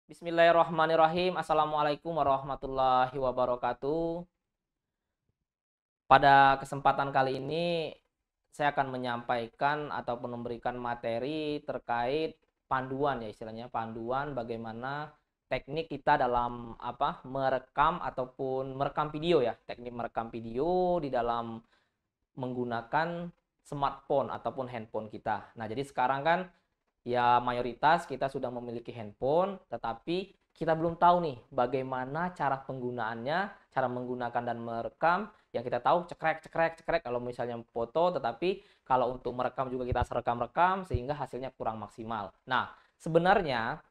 Bismillahirrahmanirrahim. Assalamualaikum warahmatullahi wabarakatuh. Pada kesempatan kali ini, saya akan menyampaikan ataupun memberikan materi terkait panduan ya istilahnya, panduan bagaimana teknik kita dalam merekam ataupun merekam video ya, teknik merekam video di dalam menggunakan smartphone ataupun handphone kita. Nah, jadi sekarang kan ya mayoritas kita sudah memiliki handphone, tetapi kita belum tahu nih bagaimana cara penggunaannya, cara menggunakan dan merekam. Yang kita tahu cekrek cekrek cekrek kalau misalnya foto, tetapi kalau untuk merekam juga kita rekam-rekam sehingga hasilnya kurang maksimal. Nah, sebenarnya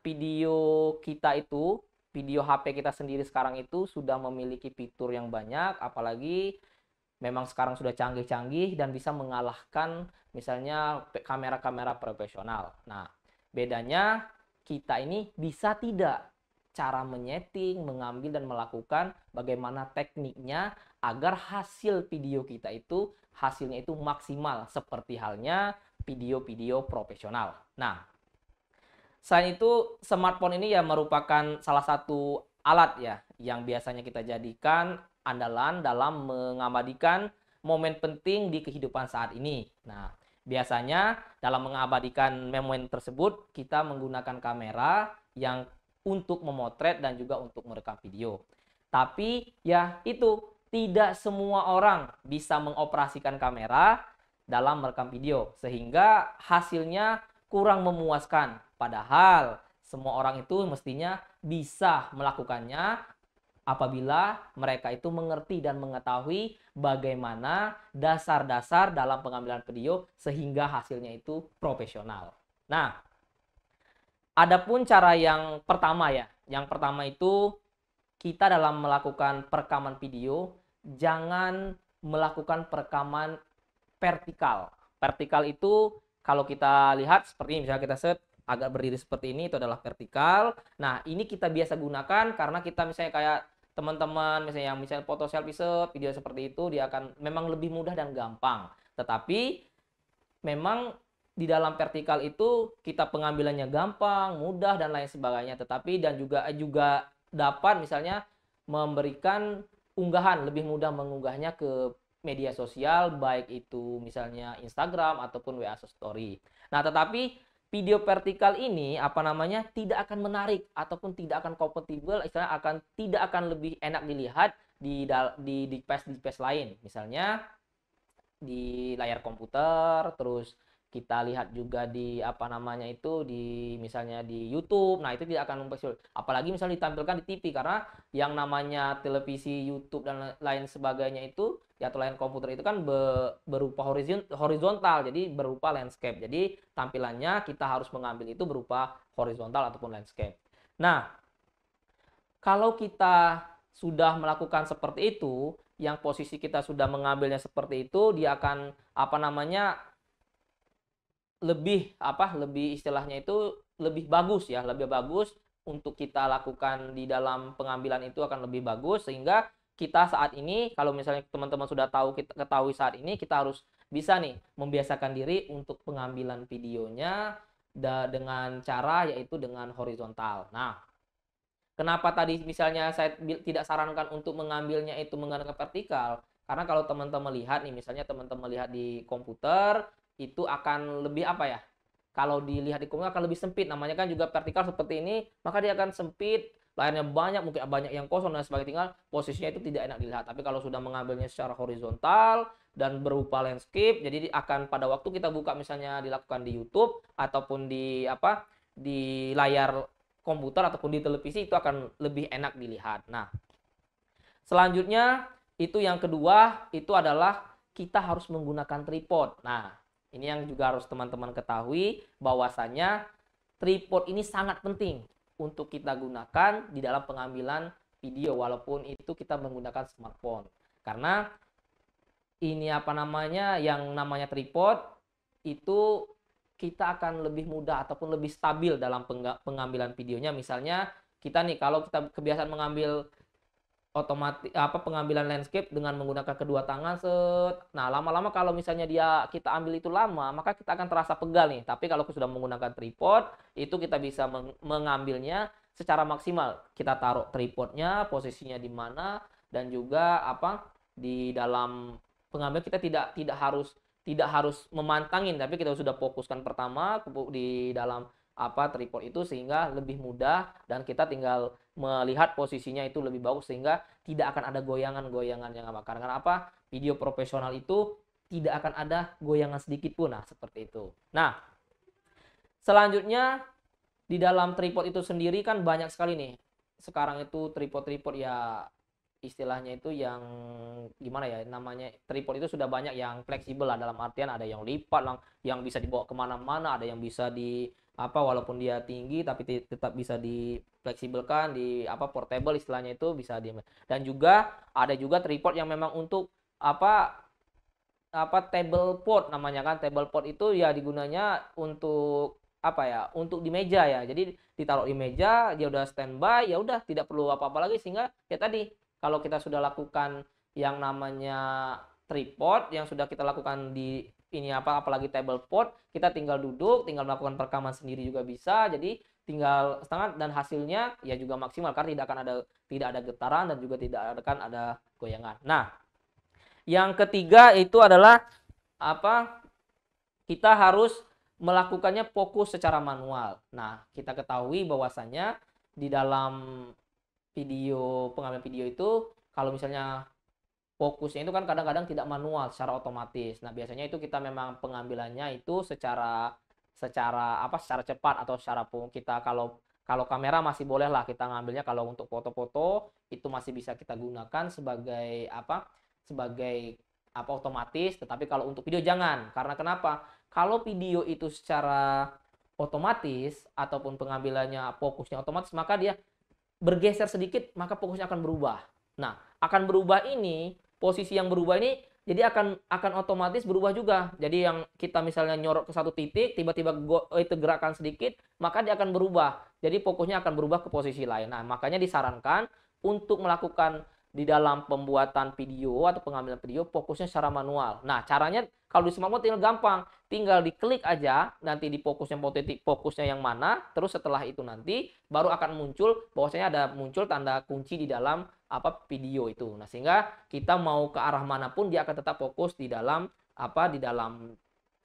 video kita itu, video HP kita sendiri sekarang itu sudah memiliki fitur yang banyak, apalagi memang sekarang sudah canggih-canggih dan bisa mengalahkan misalnya kamera-kamera profesional. Nah, bedanya kita ini bisa tidak cara menyeting, mengambil dan melakukan bagaimana tekniknya agar hasil video kita itu hasilnya itu maksimal seperti halnya video-video profesional. Nah, selain itu smartphone ini ya merupakan salah satu alat ya yang biasanya kita jadikan andalan dalam mengabadikan momen penting di kehidupan saat ini. Nah, biasanya dalam mengabadikan momen tersebut kita menggunakan kamera yang untuk memotret dan juga untuk merekam video. Tapi ya itu tidak semua orang bisa mengoperasikan kamera dalam merekam video sehingga hasilnya kurang memuaskan. Padahal semua orang itu mestinya bisa melakukannya apabila mereka itu mengerti dan mengetahui bagaimana dasar-dasar dalam pengambilan video sehingga hasilnya itu profesional. Nah, adapun cara yang pertama ya. Yang pertama itu kita dalam melakukan perekaman video jangan melakukan perekaman vertikal. Vertikal itu kalau kita lihat seperti ini, misalnya kita set agak berdiri seperti ini, itu adalah vertikal. Nah, ini kita biasa gunakan karena kita misalnya kayak teman-teman misalnya yang misalnya foto selfie set, video seperti itu dia akan memang lebih mudah dan gampang. Tetapi memang di dalam vertikal itu kita pengambilannya gampang, mudah dan lain sebagainya. Tetapi dan juga dapat misalnya memberikan unggahan, lebih mudah mengunggahnya ke media sosial baik itu misalnya Instagram ataupun WA Story. Nah, tetapi video vertikal ini tidak akan menarik ataupun tidak akan kompatibel, istilahnya tidak akan lebih enak dilihat di device lain. Misalnya di layar komputer, terus kita lihat juga di di misalnya di YouTube. Nah, itu tidak akan mempersulit. Apalagi misalnya ditampilkan di TV karena yang namanya televisi, YouTube dan lain sebagainya itu ya atau layar komputer itu kan berupa horizontal, jadi berupa landscape. Jadi tampilannya kita harus mengambil itu berupa horizontal ataupun landscape. Nah, kalau kita sudah melakukan seperti itu, yang posisi kita sudah mengambilnya seperti itu, dia akan lebih istilahnya itu lebih bagus ya, lebih bagus untuk kita lakukan di dalam pengambilan itu akan lebih bagus sehingga kita saat ini kalau misalnya teman-teman sudah tahu kita ketahui saat ini kita harus bisa nih membiasakan diri untuk pengambilan videonya dengan cara yaitu dengan horizontal. Nah, kenapa tadi misalnya saya tidak sarankan untuk mengambilnya itu menggunakan vertikal? Karena kalau teman-teman lihat nih, misalnya teman-teman lihat di komputer, itu akan lebih apa ya? Kalau dilihat di komputer akan lebih sempit. Namanya kan juga vertikal seperti ini, maka dia akan sempit, layarnya banyak, mungkin banyak yang kosong dan sebagainya. Tinggal posisinya itu tidak enak dilihat. Tapi kalau sudah mengambilnya secara horizontal dan berupa landscape, jadi akan pada waktu kita buka misalnya dilakukan di YouTube ataupun di layar komputer ataupun di televisi itu akan lebih enak dilihat. Nah, selanjutnya itu yang kedua itu adalah kita harus menggunakan tripod. Nah, ini yang juga harus teman-teman ketahui bahwasanya tripod ini sangat penting untuk kita gunakan di dalam pengambilan video walaupun itu kita menggunakan smartphone. Karena ini yang namanya tripod itu kita akan lebih mudah ataupun lebih stabil dalam pengambilan videonya. Misalnya kita nih kalau kita kebiasaan mengambil otomatis apa pengambilan landscape dengan menggunakan kedua tangan set. Nah, lama-lama kalau misalnya kita ambil itu lama, maka kita akan terasa pegal nih. Tapi kalau sudah menggunakan tripod, itu kita bisa mengambilnya secara maksimal. Kita taruh tripodnya, posisinya di mana, dan juga di dalam pengambil kita tidak harus memantangin, tapi kita sudah fokuskan pertama di dalam tripod itu sehingga lebih mudah dan kita tinggal melihat posisinya itu lebih bagus sehingga tidak akan ada goyangan-goyangan yang karena video profesional itu tidak akan ada goyangan sedikit pun. Nah, seperti itu. Nah, selanjutnya di dalam tripod itu sendiri kan banyak sekali nih. Sekarang itu tripod-tripod ya istilahnya itu yang gimana ya namanya, tripod itu sudah banyak yang fleksibel lah, dalam artian ada yang lipat lah, yang bisa dibawa kemana-mana, ada yang bisa walaupun dia tinggi tapi tetap bisa difleksibelkan, portable istilahnya itu bisa dan juga ada juga tripod yang memang untuk table pod namanya kan. Table pod itu ya digunanya untuk untuk di meja ya, jadi ditaruh di meja, dia udah standby, ya udah tidak perlu apa-apa lagi, sehingga ya tadi kalau kita sudah lakukan yang namanya tripod, yang sudah kita lakukan di ini apalagi table pod, kita tinggal duduk, tinggal melakukan perekaman sendiri juga bisa. Jadi tinggal setengah dan hasilnya ya juga maksimal karena tidak ada getaran dan juga tidak akan ada goyangan. Nah, yang ketiga itu adalah kita harus melakukannya fokus secara manual. Nah, kita ketahui bahwasannya di dalam pengambilan video itu kalau misalnya fokusnya itu kan kadang-kadang tidak manual, secara otomatis. Nah, biasanya itu kita memang pengambilannya itu secara cepat atau secara kita kalau kamera masih boleh lah kita ngambilnya, kalau untuk foto-foto itu masih bisa kita gunakan sebagai otomatis, tetapi kalau untuk video jangan. Karena kenapa? Kalau video itu secara otomatis ataupun pengambilannya fokusnya otomatis, maka dia bergeser sedikit maka fokusnya akan berubah. Nah, akan berubah ini, posisi yang berubah ini jadi akan otomatis berubah juga. Jadi yang kita misalnya nyorot ke satu titik, tiba-tiba itu gerakan sedikit, maka dia akan berubah. Jadi fokusnya akan berubah ke posisi lain. Nah, makanya disarankan untuk melakukan di dalam pembuatan video atau pengambilan video fokusnya secara manual. Nah, caranya kalau di smartphone tinggal gampang, tinggal diklik aja nanti di fokusnya yang mana, terus setelah itu nanti baru akan muncul bahwasanya ada muncul tanda kunci di dalam video itu. Nah, sehingga kita mau ke arah manapun dia akan tetap fokus di dalam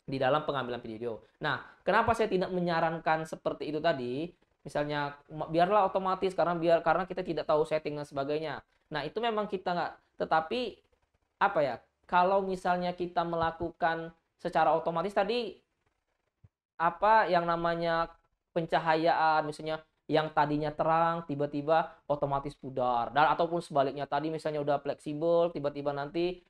di dalam pengambilan video. Nah, kenapa saya tidak menyarankan seperti itu tadi? Misalnya biarlah otomatis karena kita tidak tahu setting dan sebagainya. Nah, itu memang kita nggak, tetapi kalau misalnya kita melakukan secara otomatis tadi yang namanya pencahayaan, misalnya yang tadinya terang tiba-tiba otomatis pudar, dan ataupun sebaliknya tadi misalnya udah fleksibel tiba-tiba nanti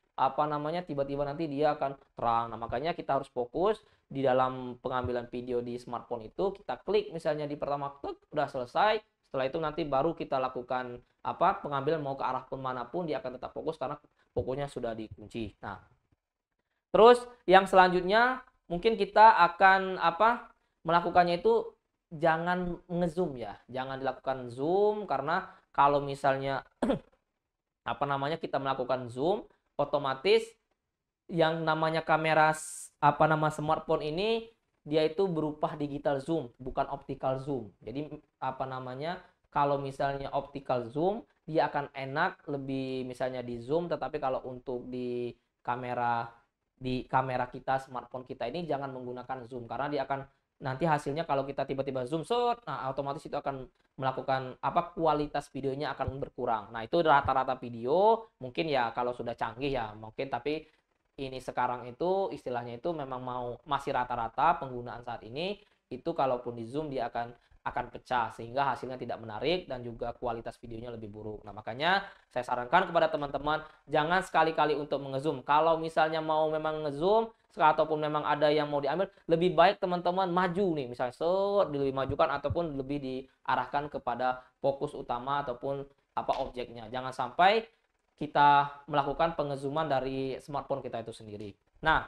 tiba-tiba nanti dia akan terang. Nah, makanya kita harus fokus di dalam pengambilan video di smartphone itu, kita klik misalnya di pertama klik udah selesai, setelah itu nanti baru kita lakukan pengambilan mau ke arah pun manapun dia akan tetap fokus karena fokusnya sudah dikunci. Nah, terus yang selanjutnya mungkin kita akan melakukannya itu jangan ngezoom ya, jangan dilakukan zoom, karena kalau misalnya kita melakukan zoom, otomatis yang namanya kamera smartphone ini dia itu berupa digital zoom, bukan optical zoom. Jadi kalau misalnya optical zoom dia akan enak lebih misalnya di zoom, tetapi kalau untuk di kamera kita smartphone kita ini jangan menggunakan zoom karena dia akan nanti hasilnya kalau kita tiba-tiba zoom otomatis itu akan melakukan kualitas videonya akan berkurang. Nah, itu rata-rata video mungkin ya kalau sudah canggih ya mungkin, tapi ini sekarang itu istilahnya itu memang masih rata-rata penggunaan saat ini itu kalaupun di zoom dia akan pecah sehingga hasilnya tidak menarik dan juga kualitas videonya lebih buruk. Nah, makanya saya sarankan kepada teman-teman jangan sekali-kali untuk mengezoom. Kalau misalnya mau memang ngezoom ataupun memang ada yang mau diambil, lebih baik teman-teman maju nih, misalnya lebih majukan ataupun lebih diarahkan kepada fokus utama ataupun objeknya. Jangan sampai kita melakukan pengezooman dari smartphone kita itu sendiri. Nah,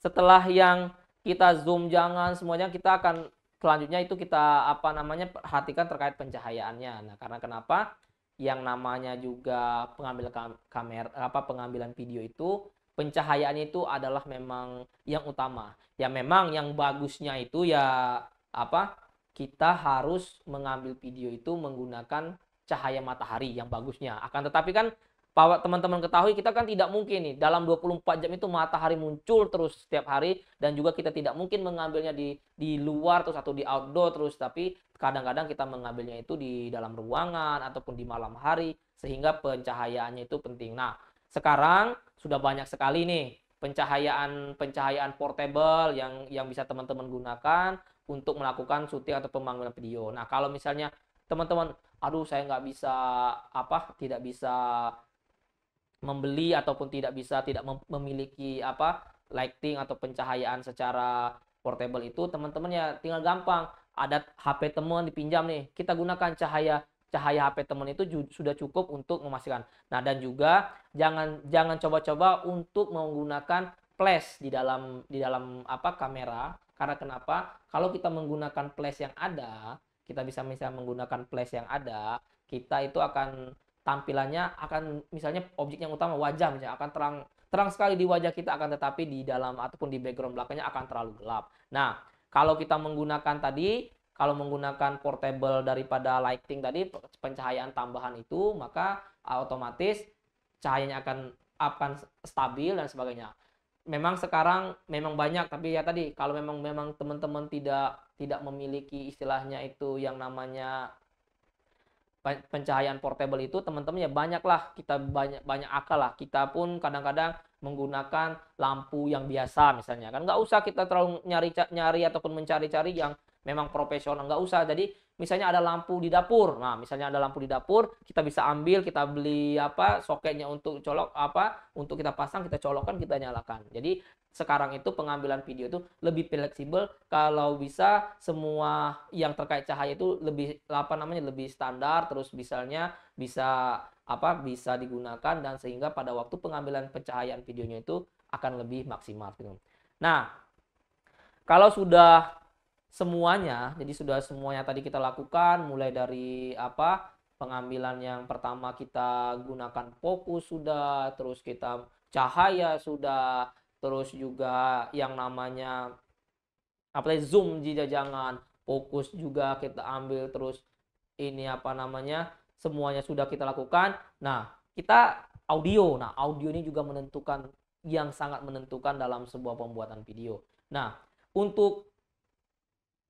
setelah yang kita zoom jangan semuanya, kita akan selanjutnya itu kita perhatikan terkait pencahayaannya. Nah, karena kenapa? yang namanya juga pengambilan video itu pencahayaannya itu adalah memang yang utama. Ya memang yang bagusnya itu ya apa? Kita harus mengambil video itu menggunakan cahaya matahari yang bagusnya. Akan tetapi kan teman-teman ketahui kita kan tidak mungkin nih dalam 24 jam itu matahari muncul terus setiap hari, dan juga kita tidak mungkin mengambilnya di luar terus atau di outdoor terus, tapi kadang-kadang kita mengambilnya itu di dalam ruangan ataupun di malam hari sehingga pencahayaannya itu penting. Nah, sekarang sudah banyak sekali nih pencahayaan portable yang bisa teman-teman gunakan untuk melakukan syuting atau pemanggilan video. Nah, kalau misalnya teman-teman, aduh saya nggak bisa tidak bisa membeli ataupun tidak memiliki lighting atau pencahayaan secara portable itu, teman-teman ya tinggal gampang, ada HP teman dipinjam nih, kita gunakan cahaya HP teman itu sudah cukup untuk memastikan. Nah, dan juga jangan coba-coba untuk menggunakan flash di dalam kamera, karena kenapa? Kalau kita menggunakan flash yang ada, kita bisa misalnya menggunakan flash yang ada, kita itu akan tampilannya akan misalnya objek yang utama wajah misalnya akan terang sekali di wajah kita, akan tetapi di dalam ataupun di background belakangnya akan terlalu gelap. Nah, kalau kita menggunakan portable daripada lighting tadi, pencahayaan tambahan itu, maka otomatis cahayanya akan stabil dan sebagainya. Memang sekarang memang banyak, tapi ya tadi kalau memang teman-teman tidak memiliki istilahnya itu yang namanya pencahayaan portable itu, teman-teman ya banyaklah, kita banyak akal lah, kita pun kadang-kadang menggunakan lampu yang biasa misalnya, kan nggak usah kita terlalu nyari ataupun mencari-cari yang memang profesional, nggak usah. Jadi misalnya ada lampu di dapur, nah misalnya ada lampu di dapur, kita bisa ambil, kita beli soketnya untuk colok untuk kita pasang, kita colokkan, kita nyalakan. Jadi sekarang itu pengambilan video itu lebih fleksibel, kalau bisa semua yang terkait cahaya itu lebih lebih standar, terus misalnya bisa digunakan, dan sehingga pada waktu pengambilan pencahayaan videonya itu akan lebih maksimal gitu. Nah, kalau sudah semuanya tadi kita lakukan, mulai dari pengambilan yang pertama kita gunakan fokus sudah, terus kita cahaya sudah, terus juga yang namanya zoom jika jangan, fokus juga kita ambil, terus ini semuanya sudah kita lakukan. Nah, kita audio. Nah, audio ini juga sangat menentukan dalam sebuah pembuatan video. Nah, untuk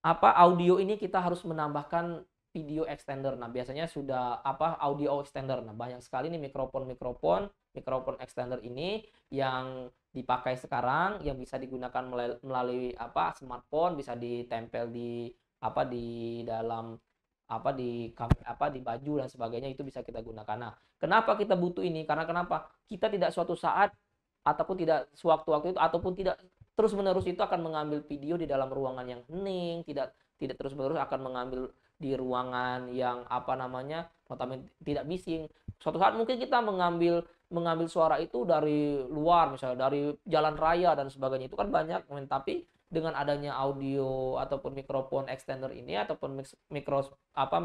audio ini kita harus menambahkan video extender. Nah, biasanya sudah audio extender. Nah, banyak sekali nih mikrofon extender ini yang dipakai sekarang, yang bisa digunakan melalui smartphone, bisa ditempel di dalam di baju dan sebagainya, itu bisa kita gunakan. Nah, kenapa kita butuh ini? Karena kenapa? Kita tidak suatu saat ataupun tidak sewaktu-waktu itu ataupun tidak terus-menerus itu akan mengambil video di dalam ruangan yang hening, tidak terus-menerus akan mengambil di ruangan yang tidak bising. Suatu saat mungkin kita mengambil suara itu dari luar, misalnya dari jalan raya dan sebagainya, itu kan banyak. Tapi dengan adanya audio ataupun mikrofon extender ini ataupun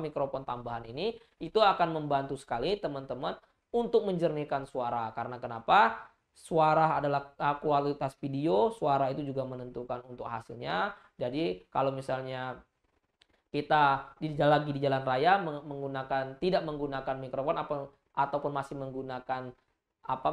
mikrofon tambahan ini, itu akan membantu sekali teman-teman untuk menjernihkan suara. Karena kenapa? Suara adalah kualitas video, suara itu juga menentukan untuk hasilnya. Jadi kalau misalnya kita lagi di jalan raya tidak menggunakan mikrofon ataupun masih menggunakan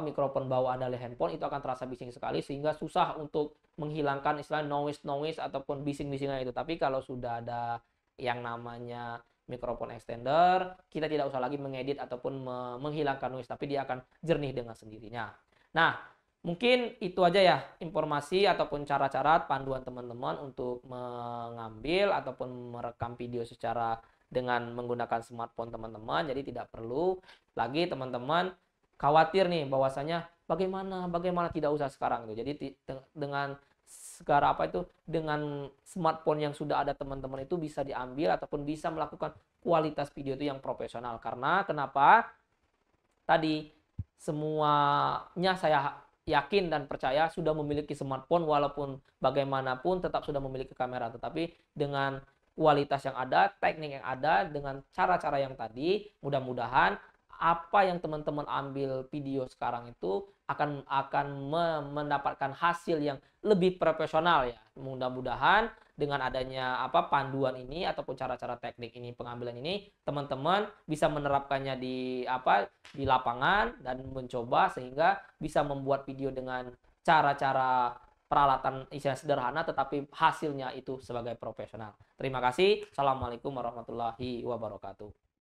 mikrofon bawaan dari handphone, itu akan terasa bising sekali sehingga susah untuk menghilangkan istilah noise ataupun bising-bisingnya itu. Tapi kalau sudah ada yang namanya mikrofon extender, kita tidak usah lagi mengedit ataupun menghilangkan noise, tapi dia akan jernih dengan sendirinya. Nah, mungkin itu aja ya informasi ataupun cara-cara panduan teman-teman untuk mengambil ataupun merekam video secara dengan menggunakan smartphone teman-teman. Jadi tidak perlu lagi teman-teman khawatir nih bahwasanya bagaimana tidak usah sekarang gitu. Jadi dengan sekarang dengan smartphone yang sudah ada teman-teman itu bisa diambil ataupun bisa melakukan kualitas video itu yang profesional. Karena kenapa? Tadi semuanya saya yakin dan percaya sudah memiliki smartphone, walaupun bagaimanapun tetap sudah memiliki kamera, tetapi dengan kualitas yang ada, teknik yang ada, dengan cara-cara yang tadi, mudah-mudahan apa yang teman-teman ambil video sekarang itu akan mendapatkan hasil yang lebih profesional ya. Mudah-mudahan dengan adanya panduan ini ataupun cara-cara teknik ini, pengambilan ini, teman-teman bisa menerapkannya di lapangan dan mencoba sehingga bisa membuat video dengan cara-cara peralatan isinya sederhana tetapi hasilnya itu sebagai profesional. Terima kasih. Assalamualaikum warahmatullahi wabarakatuh.